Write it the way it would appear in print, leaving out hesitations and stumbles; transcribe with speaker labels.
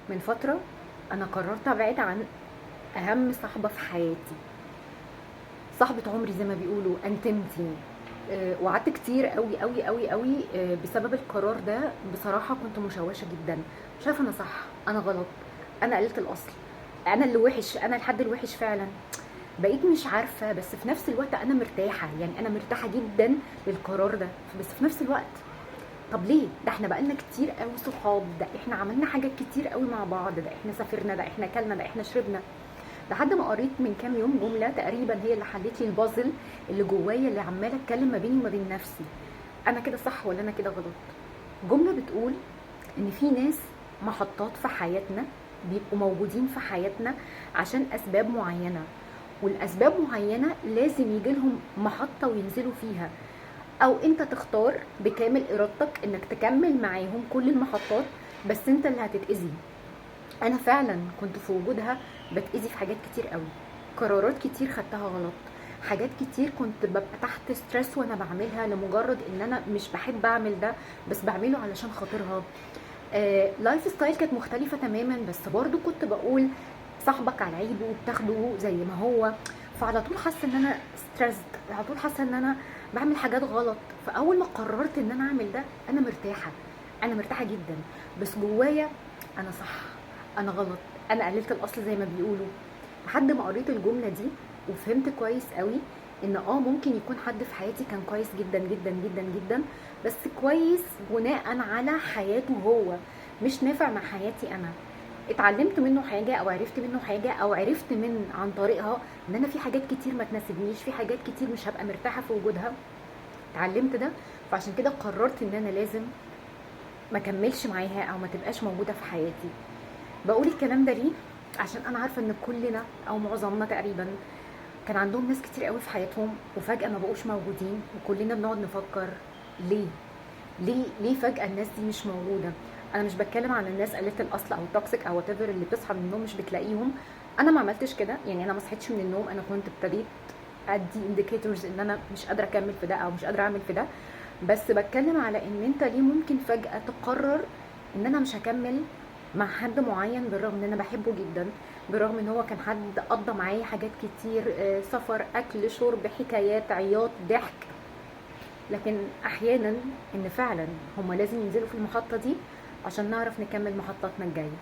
Speaker 1: من فترة أنا قررت أبعد عن أهم صاحبة في حياتي، صاحبة عمري زي ما بيقولوا انتمتي. وقعدت كتير قوي قوي قوي قوي بسبب القرار ده. بصراحة كنت مشوشة جدا، مش عارفة أنا صح أنا غلط، أنا قلت الأصل، أنا اللي وحش، أنا الحد الوحش فعلا. بقيت مش عارفة، بس في نفس الوقت أنا مرتاحة، يعني أنا مرتاحة جدا للقرار ده. بس في نفس الوقت طب ليه؟ ده احنا بقالنا كتير قوي صحاب، ده احنا عملنا حاجات كتير قوي مع بعض، ده احنا سافرنا، ده احنا اكلنا، ده احنا شربنا. لحد ما قريت من كام يوم جمله تقريبا هي اللي حلت لي البازل اللي جوايا، اللي عماله اتكلم ما بيني وما بين نفسي، انا كده صح ولا انا كده غلط. جمله بتقول ان في ناس محطات في حياتنا بيبقوا موجودين في حياتنا عشان اسباب معينه، والاسباب معينه لازم يجي لهم محطه وينزلوا فيها، او انت تختار بكامل ارادتك انك تكمل معاهم كل المحطات، بس انت اللي هتتأذي. انا فعلا كنت في وجودها بتأذي في حاجات كتير قوي، قرارات كتير خدتها غلط، حاجات كتير كنت ببقى تحت ستريس وانا بعملها لمجرد ان انا مش بحب اعمل ده، بس بعمله علشان خاطرها. لايف ستايل كانت مختلفة تماما، بس برضو كنت بقول صاحبك على عيبه وبتاخده زي ما هو. فعلى طول حاسة ان انا ستريسد، على طول حاسة ان انا بعمل حاجات غلط. فاول ما قررت ان انا اعمل ده انا مرتاحة، انا مرتاحة جدا، بس جوايا انا صح انا غلط، انا قللت الاصل زي ما بيقولوا. لحد ما قريت الجملة دي وفهمت كويس قوي ان ممكن يكون حد في حياتي كان كويس جدا جدا جدا جدا، بس كويس بناء على حياته هو، مش نافع مع حياتي انا. اتعلمت منه حاجة او عرفت منه حاجة او عرفت من عن طريقها ان انا في حاجات كتير ما تناسبنيش، في حاجات كتير مش هبقى مرتاحة في وجودها. اتعلمت ده، فعشان كده قررت ان انا لازم ما كملش معاها او ما تبقاش موجودة في حياتي. بقول الكلام ده ليه؟ عشان انا عارفة ان كلنا او معظمنا تقريبا كان عندهم ناس كتير قوي في حياتهم وفجأة ما بقوش موجودين، وكلنا بنقعد نفكر ليه؟ ليه فجأة الناس دي مش موجودة؟ انا مش بتكلم عن الناس قلة الاصل او توكسيك او whatever اللي بتصحى من النوم مش بتلاقيهم. انا ما عملتش كده، يعني انا ما صحيتش من النوم انا كنت ابتديت ادي indicators ان انا مش قادرة اكمل في ده او مش قادرة اعمل في ده. بس بتكلم على ان انت ليه ممكن فجأة تقرر ان انا مش هكمل مع حد معين بالرغم ان انا بحبه جدا، بالرغم ان هو كان حد قضى معايا حاجات كتير، سفر، اكل، شرب، حكايات، عياط، ضحك. لكن احيانا ان فعلا هما لازم ينزلوا في المحطة دي عشان نعرف نكمل محطاتنا الجاية.